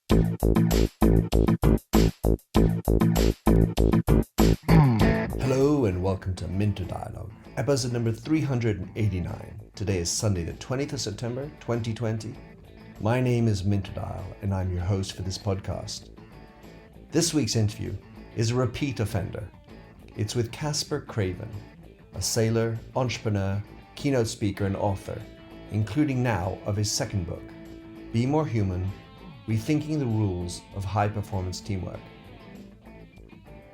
Hello and welcome to Minter Dialogue, episode number 389. Today is Sunday, the 20th of September, 2020. My name is Minter Dial and I'm your host for this podcast. This week's interview is a repeat offender. It's with Caspar Craven, a sailor, entrepreneur, keynote speaker and author, including now of his second book, Be More Human, Rethinking the Rules of High-Performance Teamwork.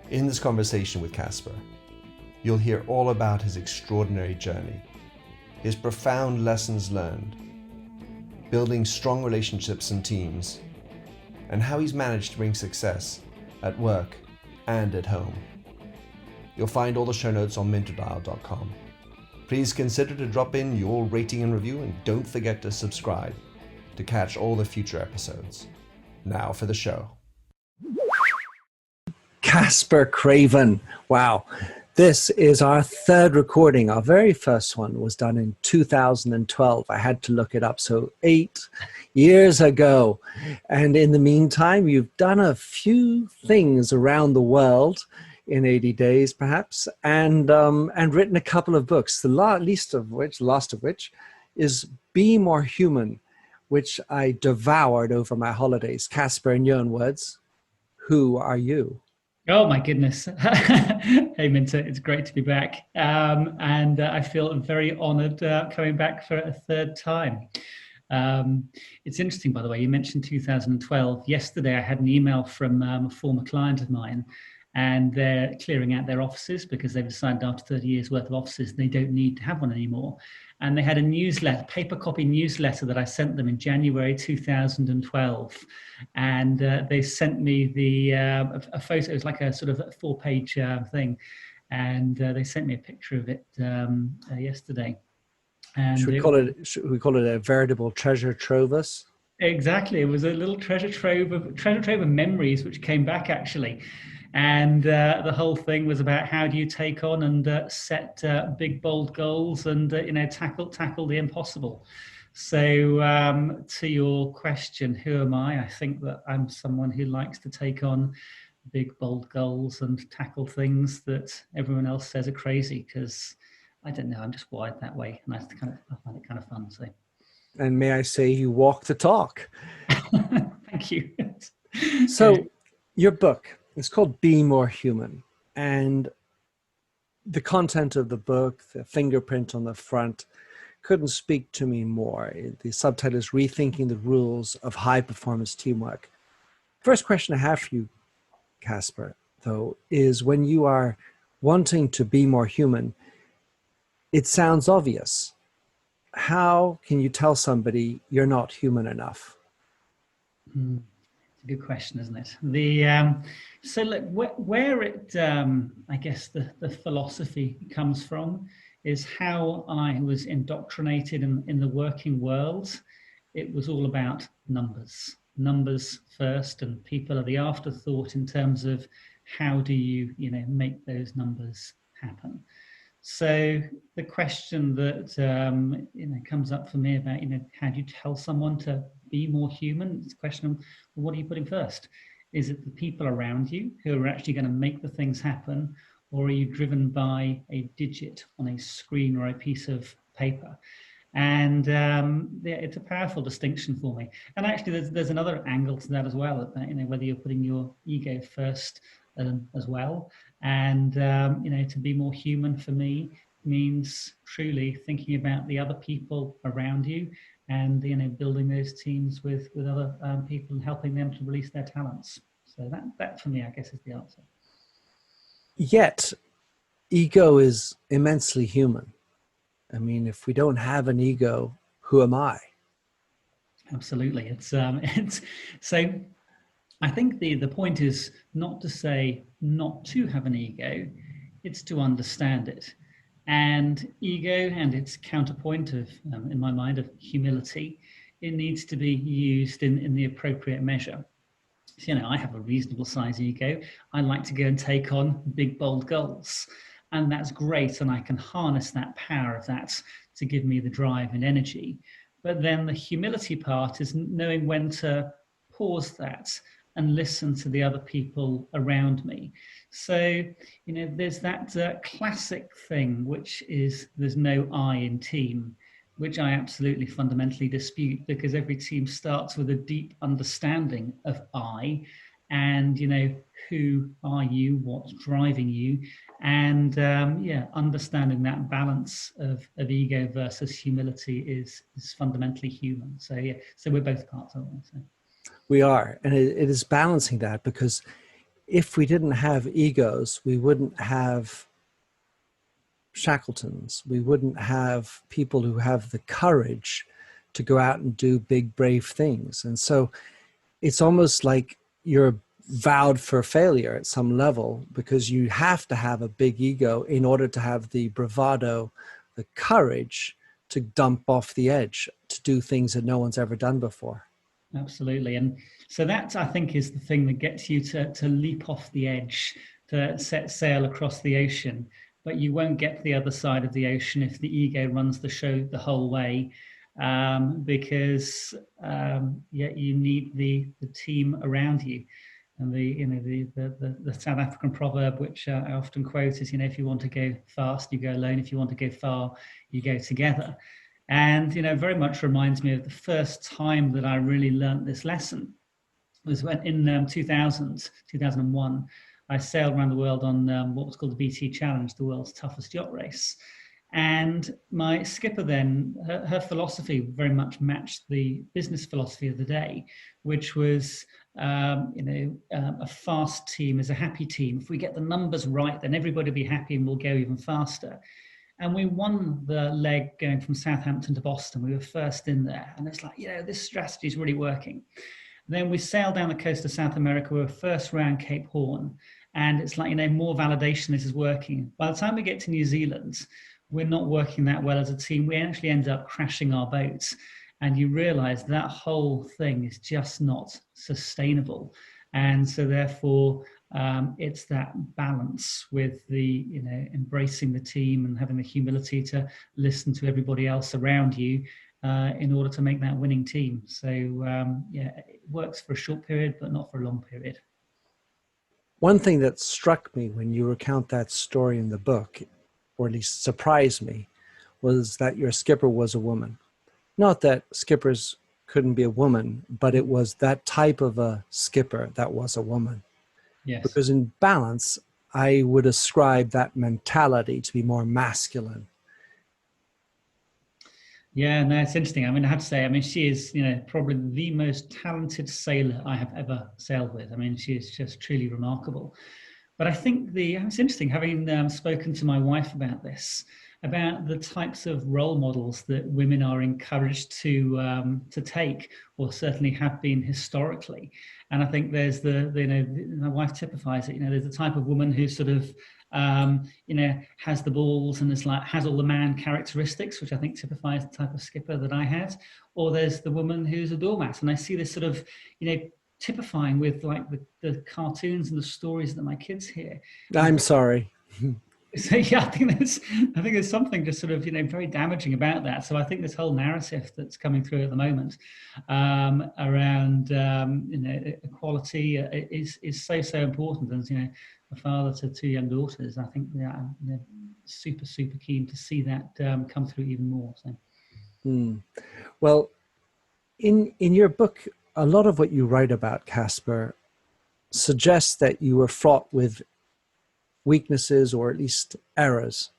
In this conversation with Caspar, you'll hear all about his extraordinary journey, his profound lessons learned, building strong relationships and teams, and how he's managed to bring success at work and at home. You'll find all the show notes on minterdial.com. Please consider to drop in your rating and review, and don't forget to subscribe to catch all the future episodes. Now for the show. Caspar Craven. Wow. This is our third recording. Our very first one was done in 2012. I had to look it up. So 8 years ago. And in the meantime, you've done a few things around the world in 80 days, perhaps, and written a couple of books, the last of which is Be More Human, which I devoured over my holidays. Caspar, in your own words, who are you? Oh my goodness. Hey Minter, it's great to be back. And I feel very honored coming back for a third time. It's interesting, by the way, you mentioned 2012. Yesterday I had an email from a former client of mine, and they're clearing out their offices because they've decided after 30 years worth of offices, they don't need to have one anymore. And they had a newsletter, paper copy newsletter that I sent them in January 2012. And they sent me a photo. It was like a sort of a 4-page thing. And they sent me a picture of it yesterday. And should we call it a veritable treasure trove? Exactly. It was a little treasure trove of memories which came back actually. And the whole thing was about how do you take on and set big, bold goals and tackle the impossible. So to your question, who am I? I think that I'm someone who likes to take on big, bold goals and tackle things that everyone else says are crazy, because I don't know, I'm just wired that way, and I find it kind of fun. So. And may I say, you walk the talk. Thank you. So your book, it's called Be More Human, and the content of the book, the fingerprint on the front, couldn't speak to me more. The subtitle is Rethinking the Rules of High-Performance Teamwork. First question I have for you, Caspar, though, is when you are wanting to be more human, it sounds obvious. How can you tell somebody you're not human enough? It's a good question, isn't it? So look, where it, I guess the philosophy comes from is how I was indoctrinated in the working world. It was all about numbers first, and people are the afterthought in terms of how do you make those numbers happen. So the question that comes up for me about how do you tell someone to be more human? It's a question of, well, what are you putting first? Is it the people around you who are actually going to make the things happen, or are you driven by a digit on a screen or a piece of paper? And it's a powerful distinction for me. And actually, there's another angle to that as well. Whether you're putting your ego first as well, and to be more human for me means truly thinking about the other people around you, and building those teams with other people and helping them to release their talents. So that for me, I guess, is the answer. Yet, ego is immensely human. I mean, if we don't have an ego, who am I? Absolutely. It's so. I think the point is not to say not to have an ego; it's to understand it. And ego and its counterpoint of, in my mind, of humility, it needs to be used in the appropriate measure. So, I have a reasonable size ego. I like to go and take on big, bold goals. And that's great. And I can harness that power of that to give me the drive and energy. But then the humility part is knowing when to pause that and listen to the other people around me. So, there's that classic thing, which is there's no I in team, which I absolutely fundamentally dispute, because every team starts with a deep understanding of I, and who are you, what's driving you, and understanding that balance of ego versus humility is fundamentally human. So so we're both parts of it. So. We are, and it is balancing that, because if we didn't have egos, we wouldn't have Shackletons. We wouldn't have people who have the courage to go out and do big, brave things. And so it's almost like you're vowed for failure at some level, because you have to have a big ego in order to have the bravado, the courage to dump off the edge, to do things that no one's ever done before. Absolutely. And so that, I think, is the thing that gets you to leap off the edge, to set sail across the ocean. But you won't get to the other side of the ocean if the ego runs the show the whole way, because you need the team around you. And the South African proverb, which I often quote, is, if you want to go fast, you go alone. If you want to go far, you go together. And, very much reminds me of the first time that I really learned this lesson was when in 2001, I sailed around the world on what was called the BT Challenge, the world's toughest yacht race. And my skipper then, her philosophy very much matched the business philosophy of the day, which was, a fast team is a happy team. If we get the numbers right, then everybody will be happy and we'll go even faster. And we won the leg going from Southampton to Boston. We were first in there. And it's like, this strategy is really working. Then we sailed down the coast of South America. We were first round Cape Horn. And it's like, more validation this is working. By the time we get to New Zealand, we're not working that well as a team. We actually end up crashing our boats. And you realize that whole thing is just not sustainable. And so therefore, it's that balance with the, embracing the team and having the humility to listen to everybody else around you in order to make that winning team. So it works for a short period, but not for a long period. One thing that struck me when you recount that story in the book, or at least surprised me, was that your skipper was a woman. Not that skippers couldn't be a woman, but it was that type of a skipper that was a woman. Yes. Because in balance, I would ascribe that mentality to be more masculine. Yeah, no, it's interesting. I have to say, she is, probably the most talented sailor I have ever sailed with. She is just truly remarkable. But I think it's interesting, having spoken to my wife about this, about the types of role models that women are encouraged to take, or certainly have been historically. And I think there's my wife typifies it. There's the type of woman who sort of has the balls and has all the man characteristics, which I think typifies the type of skipper that I had. Or there's the woman who's a doormat, and I see this sort of typifying with like the cartoons and the stories that my kids hear. I'm sorry. So yeah, I think there's something just sort of very damaging about that. So I think this whole narrative that's coming through at the moment around equality is so important. And a father to two young daughters, I think I'm super keen to see that come through even more. So. Well, in your book, a lot of what you write about, Caspar, suggests that you were fraught with weaknesses, or at least errors.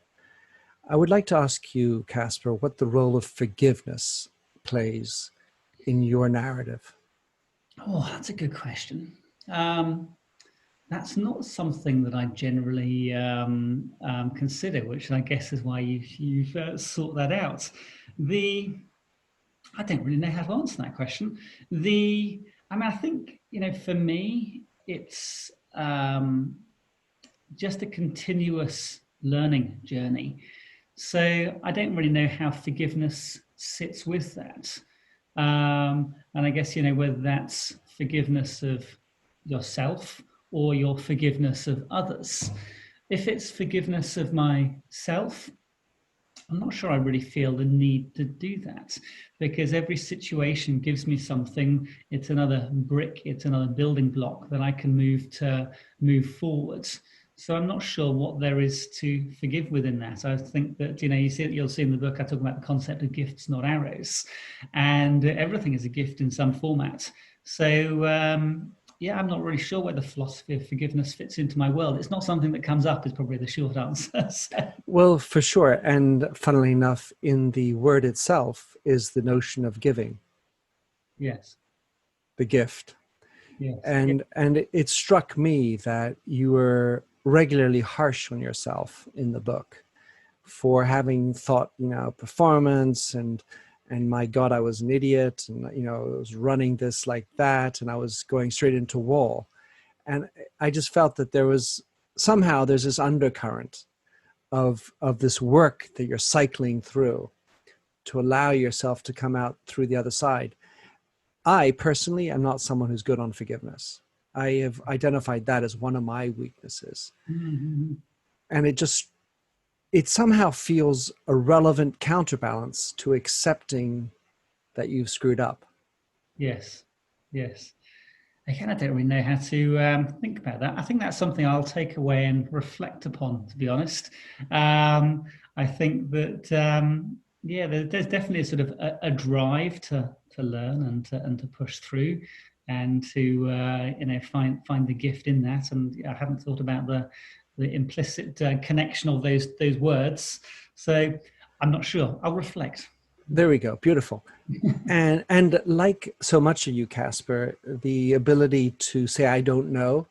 I would like to ask you, Caspar, what the role of forgiveness plays in your narrative. Oh, that's a good question. That's not something that I generally consider, which I guess is why you've sought that out. I don't really know how to answer that question. I think, for me, it's just a continuous learning journey. So I don't really know how forgiveness sits with that. And I guess, whether that's forgiveness of yourself or your forgiveness of others. If it's forgiveness of myself, I'm not sure I really feel the need to do that, because every situation gives me something. It's another brick, it's another building block that I can move forwards. So I'm not sure what there is to forgive within that. I think that, you'll see in the book, I talk about the concept of gifts, not arrows, and everything is a gift in some format. So yeah, I'm not really sure where the philosophy of forgiveness fits into my world. It's not something that comes up, is probably the short answer. Well, for sure. And funnily enough, in the word itself is the notion of giving. Yes. The gift. Yes. And it struck me that you were regularly harsh on yourself in the book for having thought, performance and my God, I was an idiot, and I was running this like that, and I was going straight into wall. And I just felt that there's this undercurrent of this work that you're cycling through to allow yourself to come out through the other side. I personally am not someone who's good on forgiveness. I have identified that as one of my weaknesses. Mm-hmm. And it somehow feels a relevant counterbalance to accepting that you've screwed up. Yes, yes. Again, I don't really know how to think about that. I think that's something I'll take away and reflect upon, to be honest. I think that, yeah, there's definitely a sort of a drive to learn and to push through and to, find the gift in that. And I haven't thought about the implicit connection of those words. So I'm not sure. I'll reflect. There we go. Beautiful. And like so much of you, Caspar, the ability to say, I don't know,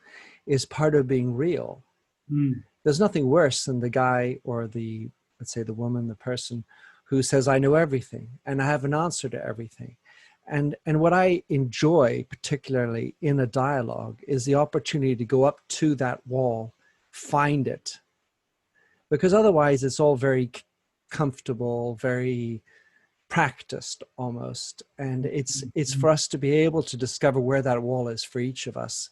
is part of being real. Mm. There's nothing worse than the guy or let's say the woman, the person who says, I know everything and I have an answer to everything. And what I enjoy, particularly in a dialogue, is the opportunity to go up to that wall, find it. Because otherwise it's all very comfortable, very practiced almost. And it's for us to be able to discover where that wall is for each of us,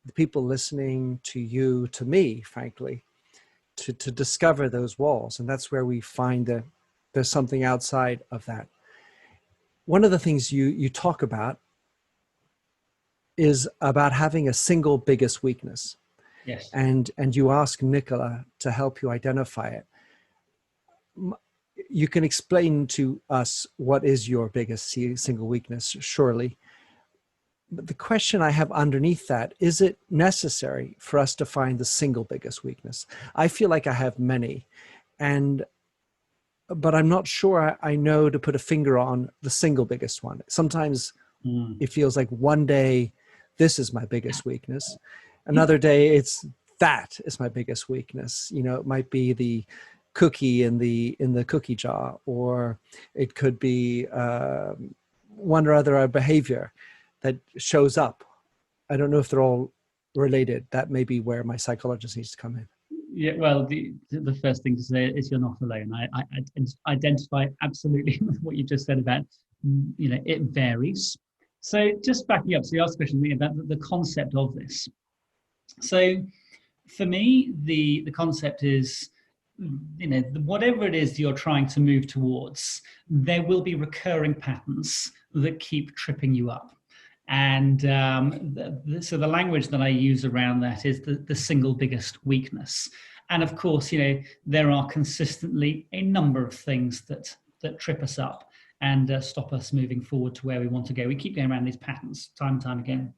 the people listening to you, to me, frankly, to discover those walls. And that's where we find that there's something outside of that. One of the things you talk about is about having a single biggest weakness. Yes. And you ask Nicola to help you identify it. You can explain to us what is your biggest single weakness, surely. But the question I have underneath that, is it necessary for us to find the single biggest weakness? I feel like I have many, but I'm not sure I know to put a finger on the single biggest one. Sometimes it feels like one day, this is my biggest weakness. Another day, that is my biggest weakness. It might be the cookie in the cookie jar, or it could be one or other behavior that shows up. I don't know if they're all related. That may be where my psychologist needs to come in. Yeah, well, the first thing to say is you're not alone. I identify absolutely with what you just said about, it varies. So just backing up, so you asked a question about the concept of this. So for me, the concept is, whatever it is you're trying to move towards, there will be recurring patterns that keep tripping you up. And so the language that I use around that is the single biggest weakness. And of course, there are consistently a number of things that trip us up and stop us moving forward to where we want to go. We keep going around these patterns time and time again.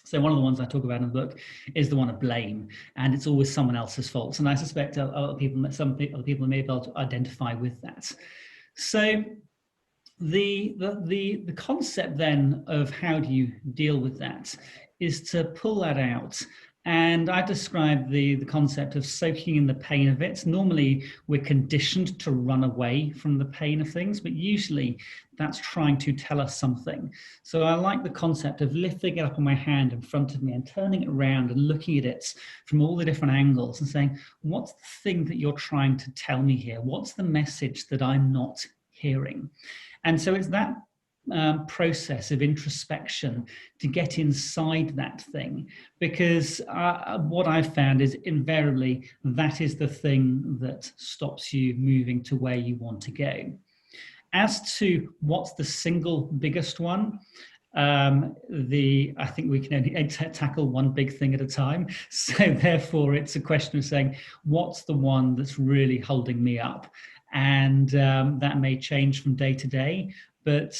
So one of the ones I talk about in the book is the one of blame, and it's always someone else's fault. And I suspect some other people may be able to identify with that. So the concept then of how do you deal with that is to pull that out. And I describe the concept of soaking in the pain of it. Normally, we're conditioned to run away from the pain of things, but usually that's trying to tell us something. So I like the concept of lifting it up on my hand in front of me and turning it around and looking at it from all the different angles and saying, what's the thing that you're trying to tell me here? What's the message that I'm not hearing? And so it's that process of introspection to get inside that thing, because what I've found is invariably that is the thing that stops you moving to where you want to go. As to what's the single biggest one, I think we can only tackle one big thing at a time. So therefore, it's a question of saying, what's the one that's really holding me up? And that may change from day to day, but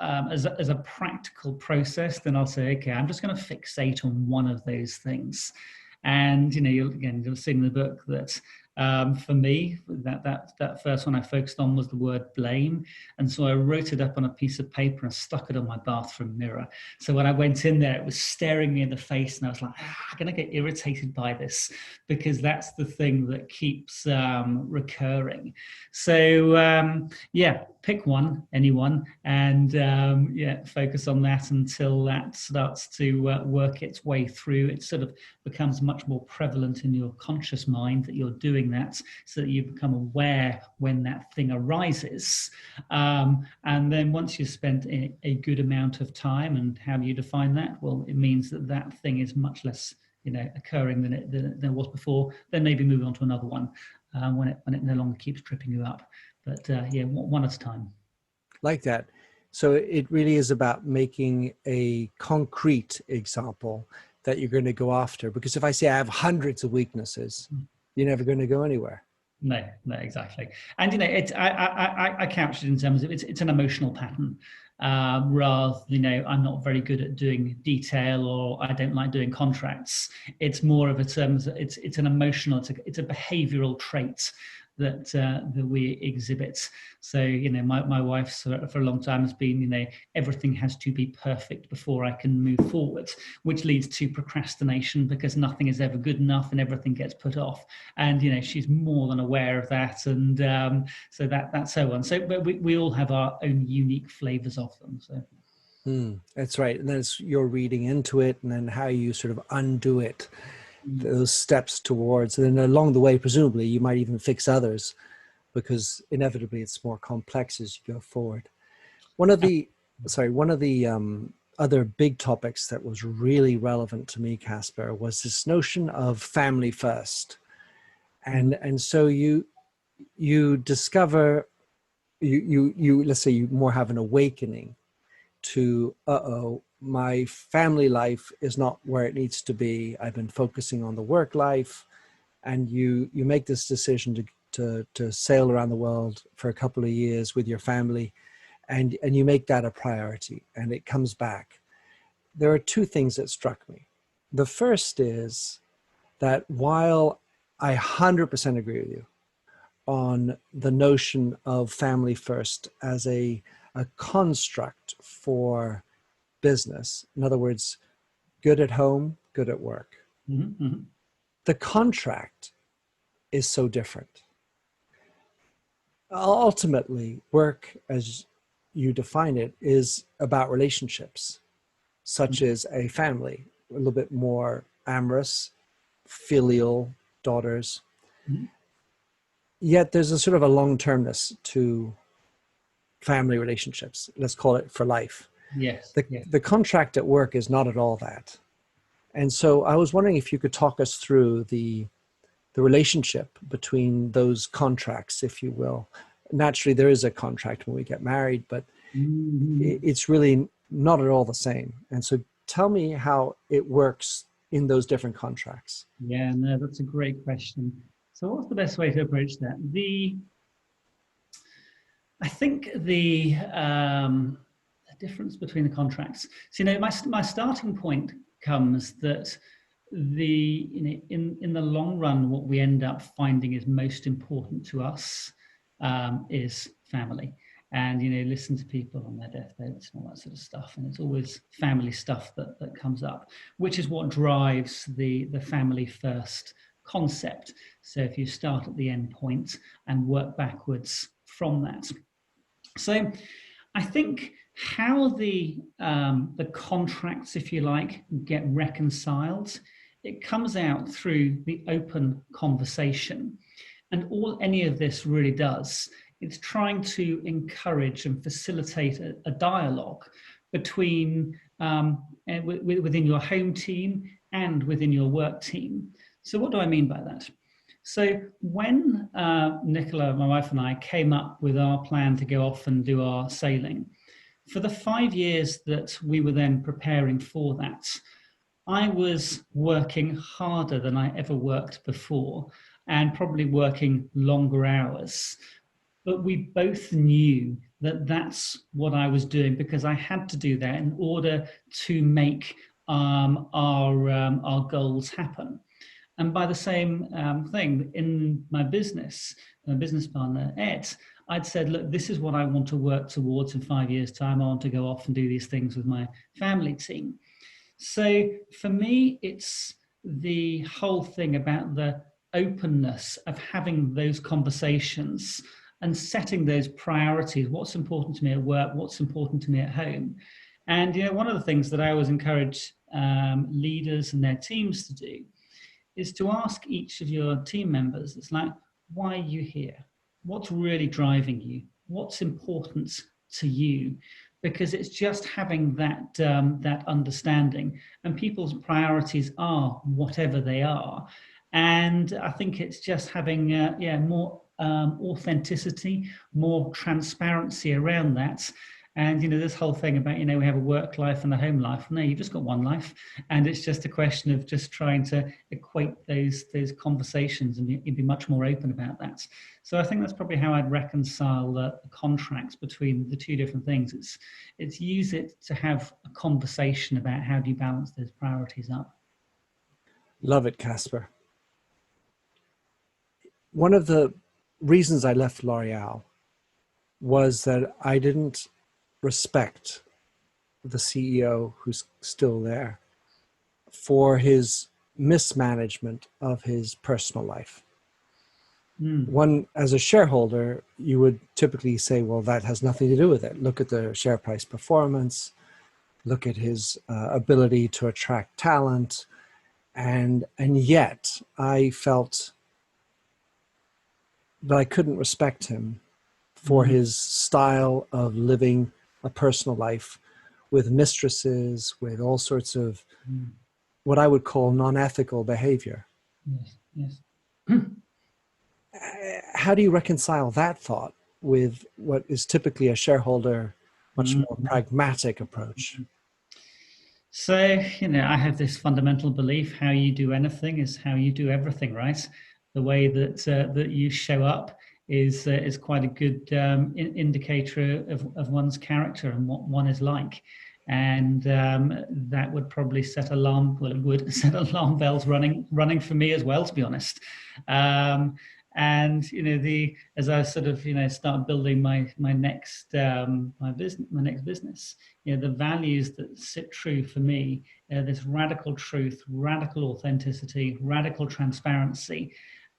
as a practical process, then I'll say, okay, I'm just going to fixate on one of those things. And you'll see in the book that for me, that first one I focused on was the word blame. And so I wrote it up on a piece of paper and stuck it on my bathroom mirror. So when I went in there, it was staring me in the face, and I was like, I'm going to get irritated by this, because that's the thing that keeps recurring. So pick one, anyone, and focus on that until that starts to work its way through. It sort of becomes much more prevalent in your conscious mind that you're doing that, so that you become aware when that thing arises. And then once you've spent a good amount of time, and how do you define that? Well, it means that that thing is much less occurring than it was before. Then maybe move on to another one when it no longer keeps tripping you up. But one at a time. Like that. So it really is about making a concrete example that you're going to go after. Because if I say I have hundreds of weaknesses, you're never going to go anywhere. No, exactly. And I couch it in terms of it's an emotional pattern. Rather, I'm not very good at doing detail, or I don't like doing contracts. It's more of a terms. It's an emotional. It's a behavioural trait that we exhibit. So my wife for a long time has been everything has to be perfect before I can move forward, which leads to procrastination, because nothing is ever good enough and everything gets put off. And she's more than aware of that, and so that's so on. So but we all have our own unique flavors of them. So that's right. And then it's your reading into it, and then how you sort of undo it, those steps towards, and then along the way, presumably you might even fix others, because inevitably it's more complex as you go forward. One of the other big topics that was really relevant to me, Caspar, was this notion of family first. And so you discover, you let's say you more have an awakening to, my family life is not where it needs to be. I've been focusing on the work life, and you make this decision to sail around the world for a couple of years with your family, and you make that a priority, and it comes back. There are two things that struck me. The first is that while I 100% agree with you on the notion of family first as a construct for business, in other words, good at home, good at work, the contract is so different. Ultimately, work, as you define it, is about relationships, such as a family, a little bit more amorous, filial, daughters. Yet there's a sort of a long-termness to family relationships. Let's call it for life. Yes. The contract at work is not at all that. And so I was wondering if you could talk us through the relationship between those contracts, if you will. Naturally, there is a contract when we get married, but it's really not at all the same. And so tell me how it works in those different contracts. Yeah, no, that's a great question. So what's the best way to approach that? I think the difference between the contracts. So my starting point comes that in the long run, what we end up finding is most important to us is family. And listen to people on their deathbeds and all that sort of stuff, and it's always family stuff that comes up, which is what drives the family first concept. So if you start at the end point and work backwards from that. So I think how the contracts, if you like, get reconciled, it comes out through the open conversation. And all any of this really does it's trying to encourage and facilitate a dialogue between within your home team and within your work team. So what do I mean by that? So when Nicola, my wife, and I came up with our plan to go off and do our sailing, for the 5 years that we were then preparing for that, I was working harder than I ever worked before, and probably working longer hours. But we both knew that that's what I was doing, because I had to do that in order to make our goals happen. And by the same thing, in my business partner, Ed, I'd said, look, this is what I want to work towards in 5 years' time. I want to go off and do these things with my family team. So for me, it's the whole thing about the openness of having those conversations and setting those priorities. What's important to me at work? What's important to me at home? And one of the things that I always encourage leaders and their teams to do is to ask each of your team members, it's like, why are you here? What's really driving you? What's important to you? Because it's just having that understanding, and people's priorities are whatever they are. And I think it's just having more authenticity, more transparency around that. And this whole thing about we have a work life and a home life. No, you've just got one life, and it's just a question of just trying to equate those conversations and be much more open about that. So I think that's probably how I'd reconcile the contracts between the two different things. It's use it to have a conversation about how do you balance those priorities up. Love it, Caspar. One of the reasons I left L'Oreal was that I didn't respect the CEO, who's still there, for his mismanagement of his personal life. One, as a shareholder, you would typically say, well, that has nothing to do with it. Look at the share price performance, look at his ability to attract talent. And yet I felt that I couldn't respect him for his style of living a personal life with mistresses, with all sorts of what I would call non-ethical behavior. Yes. How do you reconcile that thought with what is typically a shareholder, much more pragmatic approach? So, I have this fundamental belief: how you do anything is how you do everything, right? The way that you show up is quite a good indicator of one's character and what one is like. And that would probably set alarm bells running for me as well, to be honest. And as I sort of start building my next business, the values that sit true for me, this radical truth, radical authenticity, radical transparency,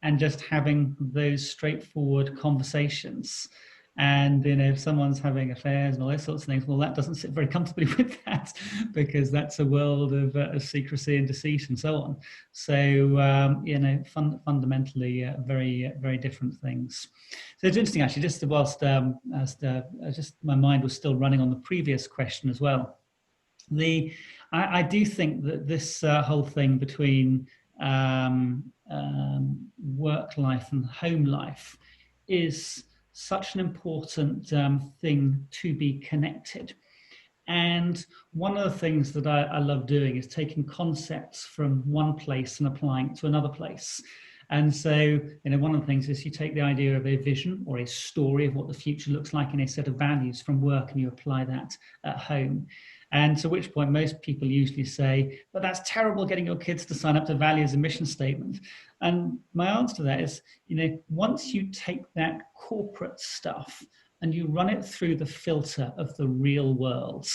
and just having those straightforward conversations. And if someone's having affairs and all those sorts of things, well, that doesn't sit very comfortably with that, because that's a world of secrecy and deceit and so on. So fundamentally very very different things. So it's interesting, actually, just whilst just my mind was still running on the previous question as well. I do think that this whole thing between work life and home life is such an important thing to be connected. And one of the things that I love doing is taking concepts from one place and applying it to another place. And so, one of the things is you take the idea of a vision or a story of what the future looks like in a set of values from work, and you apply that at home. And to which point most people usually say, but that's terrible, getting your kids to sign up to values and mission statement. And my answer to that is, once you take that corporate stuff and you run it through the filter of the real world,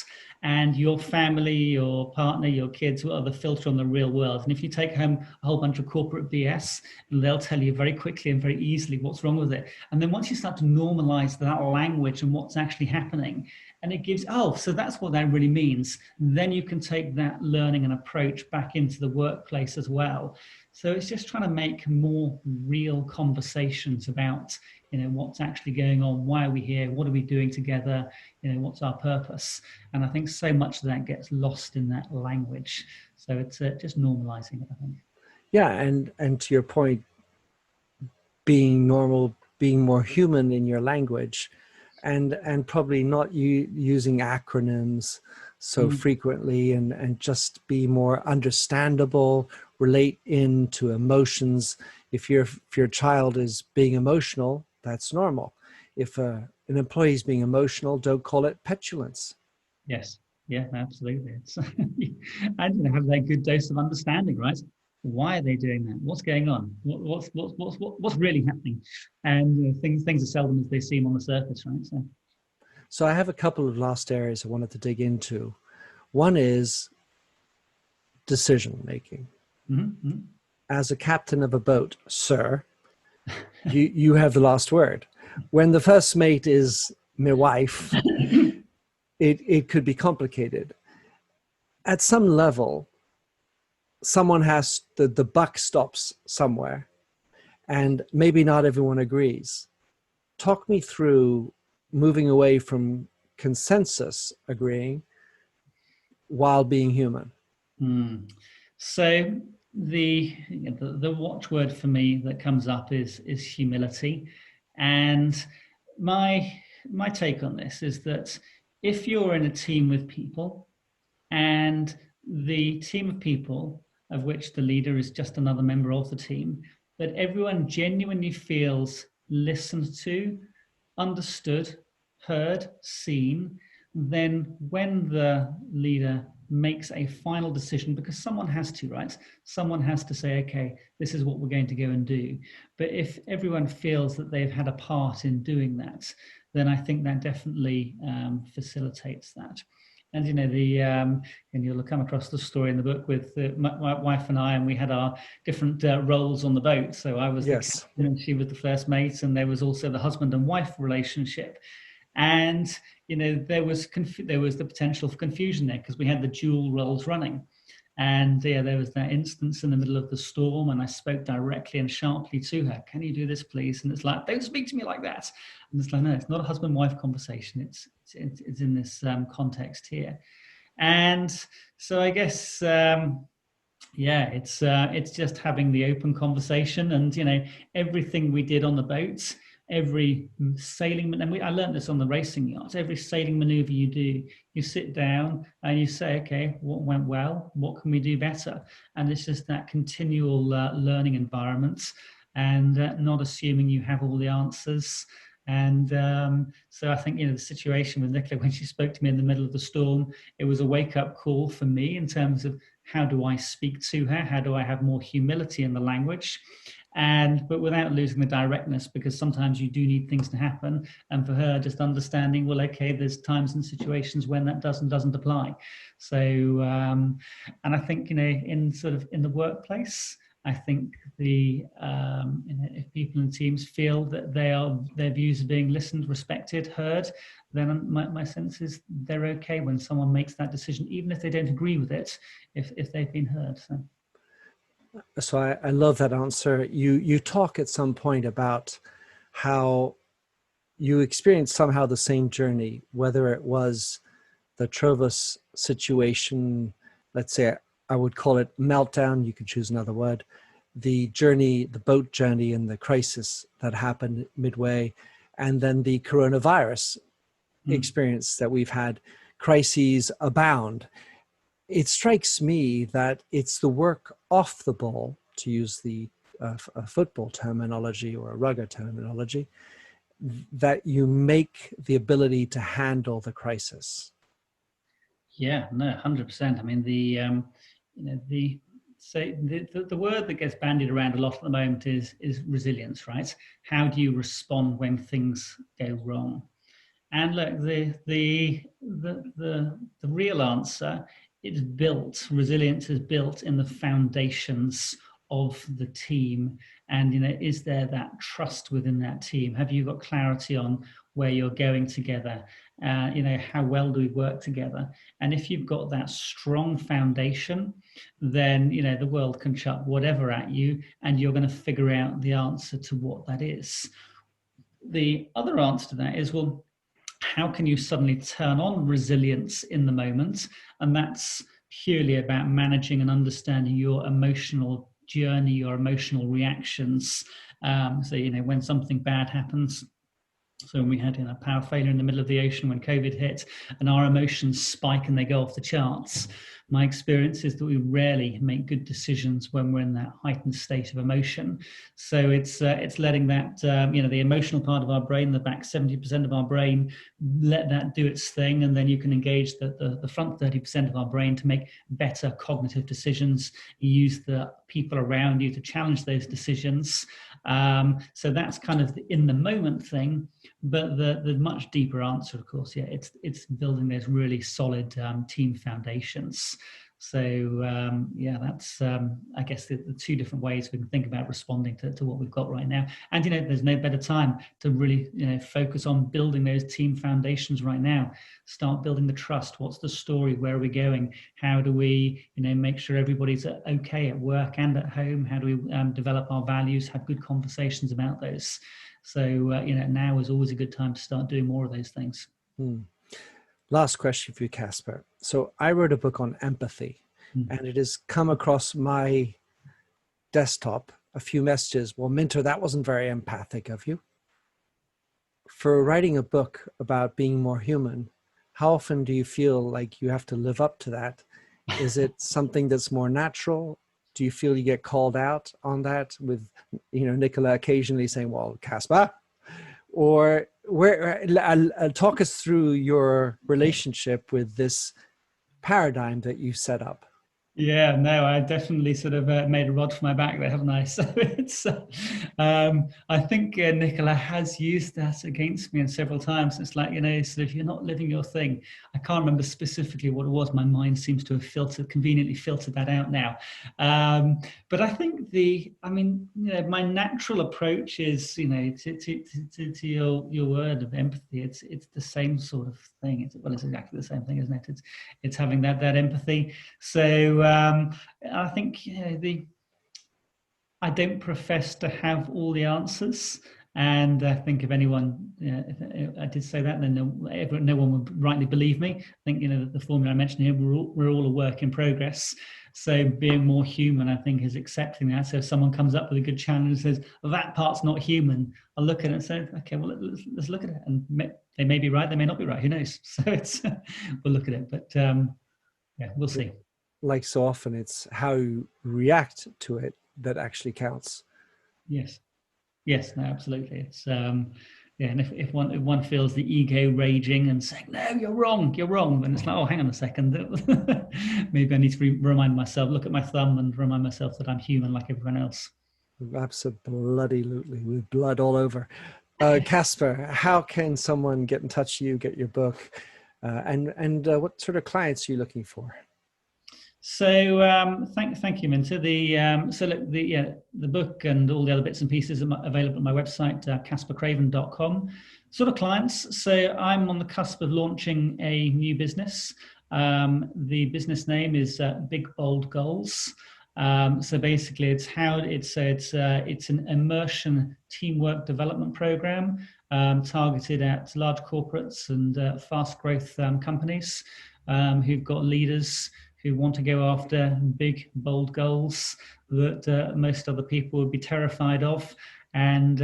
and your family, your partner, your kids are the filter on the real world. And if you take home a whole bunch of corporate BS, and they'll tell you very quickly and very easily what's wrong with it. And then once you start to normalize that language and what's actually happening, and it gives, oh, so that's what that really means. Then you can take that learning and approach back into the workplace as well. So it's just trying to make more real conversations about, what's actually going on, why are we here, what are we doing together, what's our purpose. And I think so much of that gets lost in that language. So it's just normalizing it, I think. Yeah, and to your point, being normal, being more human in your language, and probably not using acronyms so frequently, and just be more understandable, relate into emotions. If your child is being emotional, that's normal. If an employee is being emotional, don't call it petulance. Yes. Yeah, absolutely. It's and have that good dose of understanding, right? Why are they doing that? What's going on? What's really happening? And things are seldom as they seem on the surface, right? So I have a couple of last areas I wanted to dig into. One is decision making. Mm-hmm. As a captain of a boat, sir, you have the last word. When the first mate is my wife, it could be complicated. At some level, someone has the buck stops somewhere, and maybe not everyone agrees. Talk me through moving away from consensus agreeing while being human. So the watchword for me that comes up is humility, and my take on this is that if you're in a team with people, and the team of people, of which the leader is just another member of the team, that everyone genuinely feels listened to, understood, heard, seen, then when the leader makes a final decision, because someone has to, right? Someone has to say, okay, this is what we're going to go and do. But if everyone feels that they've had a part in doing that, then I think that definitely facilitates that. And and you'll come across the story in the book with my wife and I, and we had our different roles on the boat. So I was the captain, and she was the first mate, and there was also the husband and wife relationship. And there was the potential for confusion there because we had the dual roles running. And there was that instance in the middle of the storm, and I spoke directly and sharply to her. Can you do this, please? And it's like, don't speak to me like that. And it's like, no, it's not a husband-wife conversation. It's in this context here. And so I guess, it's just having the open conversation, and everything we did on the boats. Every sailing, and I learned this on the racing yachts, every sailing maneuver you do, you sit down and you say, okay, what went well? What can we do better? And it's just that continual learning environment, and not assuming you have all the answers. And so I think, the situation with Nicola, when she spoke to me in the middle of the storm, it was a wake-up call for me in terms of how do I speak to her? How do I have more humility in the language? But without losing the directness, because sometimes you do need things to happen. And for her, just understanding, well, okay, there's times and situations when that doesn't apply. So, and I think, in the workplace, I think if people in teams feel that their views are being listened, respected, heard, then my sense is they're okay when someone makes that decision, even if they don't agree with it, if they've been heard. So I love that answer. You talk at some point about how you experienced somehow the same journey, whether it was the Trovus situation, let's say I would call it meltdown, you could choose another word, the boat journey and the crisis that happened midway, and then the coronavirus experience that we've had. Crises abound. It strikes me that it's the work off the ball, to use the football terminology or a rugger terminology, that you make the ability to handle the crisis. Yeah, no, 100%. I mean, the word that gets bandied around a lot at the moment is resilience, right? How do you respond when things go wrong? And look, the real answer is built. Resilience is built in the foundations of the team. And is there that trust within that team? Have you got clarity on where you're going together? How well do we work together? And if you've got that strong foundation, then, the world can chuck whatever at you, and you're going to figure out the answer to what that is. The other answer to that is, well, how can you suddenly turn on resilience in the moment? And that's purely about managing and understanding your emotional journey, your emotional reactions. So, when something bad happens, so when we had a power failure in the middle of the ocean when COVID hit, and our emotions spike and they go off the charts, my experience is that we rarely make good decisions when we're in that heightened state of emotion. So it's letting that the emotional part of our brain, the back 70% of our brain, let that do its thing, and then you can engage the front 30% of our brain to make better cognitive decisions. You use the people around you to challenge those decisions. So that's kind of the in the moment thing. But the much deeper answer, of course, it's building those really solid team foundations. So that's I guess the two different ways we can think about responding to what we've got right now. And there's no better time to really focus on building those team foundations right now. Start building the trust. What's the story? Where are we going? How do we make sure everybody's okay at work and at home? How do we develop our values? Have good conversations about those. So now is always a good time to start doing more of those things. Last question for you, Caspar. So I wrote a book on empathy, and it has come across my desktop a few messages. Well, Minter, that wasn't very empathic of you. For writing a book about being more human, how often do you feel like you have to live up to that? Is it something that's more natural? Do you feel you get called out on that with, Nicola occasionally saying, well, Caspar? Or talk us through your relationship with this paradigm that you set up. Yeah, no, I definitely sort of made a rod for my back there, haven't I? So it's, I think Nicola has used that against me several times. It's like, sort of, you're not living your thing. I can't remember specifically what it was. My mind seems to have conveniently filtered that out now. But I think my natural approach is, to your word of empathy. It's the same sort of thing. It's exactly the same thing, isn't it? It's having that empathy. So I think I don't profess to have all the answers, and I think if anyone, if I did say that, then no one would rightly believe me. I think the formula I mentioned here, we're all a work in progress. So being more human, I think, is accepting that. So if someone comes up with a good challenge and says, well, that part's not human, I'll look at it and say, okay, well, let's look at it, and they may be right, they may not be right. Who knows? So we'll look at it, but we'll see. Like so often, it's how you react to it that actually counts. Yes, no, absolutely. It's and if one feels the ego raging and saying, no, you're wrong, then it's like, oh, hang on a second, maybe I need to remind myself, look at my thumb and remind myself that I'm human like everyone else. Absolutely, with blood all over. Caspar, how can someone get in touch with you, get your book, and what sort of clients are you looking for? So thank you, Minter. The book and all the other bits and pieces are available on my website, CasparCraven.com. Sort of clients. So I'm on the cusp of launching a new business. The business name is Big Bold Goals. So basically, it's an immersion teamwork development program targeted at large corporates and fast growth companies who've got leaders who want to go after big, bold goals that most other people would be terrified of. And,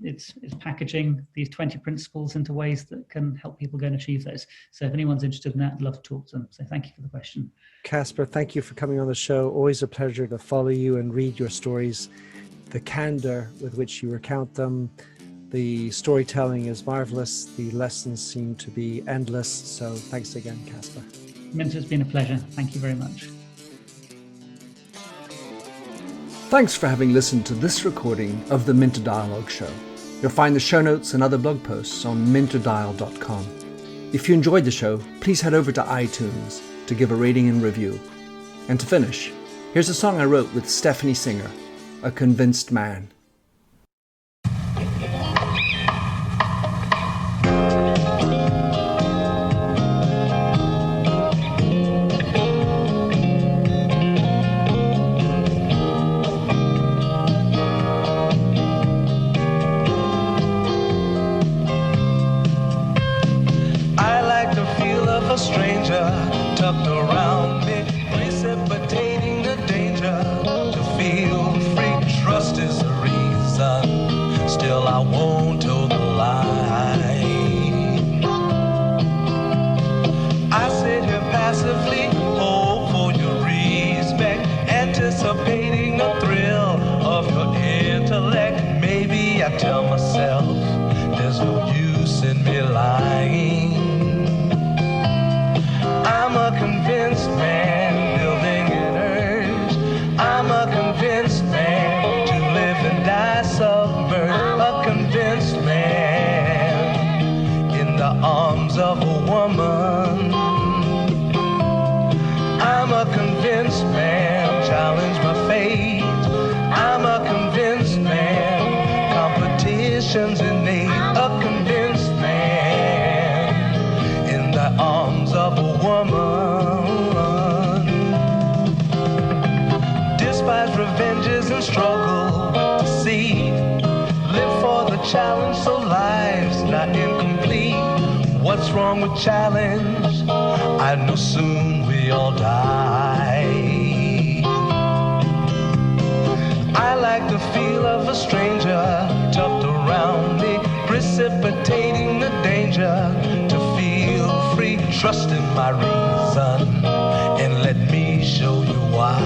it's packaging these 20 principles into ways that can help people go and achieve those. So if anyone's interested in that, I'd love to talk to them. So thank you for the question. Caspar, thank you for coming on the show. Always a pleasure to follow you and read your stories. The candor with which you recount them, the storytelling is marvelous. The lessons seem to be endless. So thanks again, Caspar. Minter, it's been a pleasure. Thank you very much. Thanks for having listened to this recording of the Minter Dialogue Show. You'll find the show notes and other blog posts on minterdial.com. If you enjoyed the show, please head over to iTunes to give a rating and review. And to finish, here's a song I wrote with Stephanie Singer, A Convinced Man. myself. There's no use in me lying. I'm a convinced man, building an urge. I'm a convinced man, to live and die submerged. A convinced man, in the arms of a woman. I'm a convinced man, challenge my fate. I'm a convinced man, competition's innate. A convinced man, in the arms of a woman. Despise revenges and struggle to see. Live for the challenge so life's not incomplete. What's wrong with challenge? I know soon we all die. I like the feel of a stranger tucked around me, precipitating the danger to feel free. Trust in my reason and let me show you why.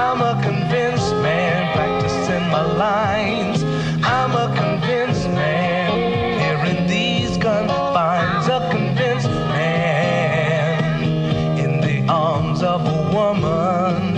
I'm a convinced man, practicing my lines. I'm a convinced man, here in these confines. A convinced man, in the arms of a woman.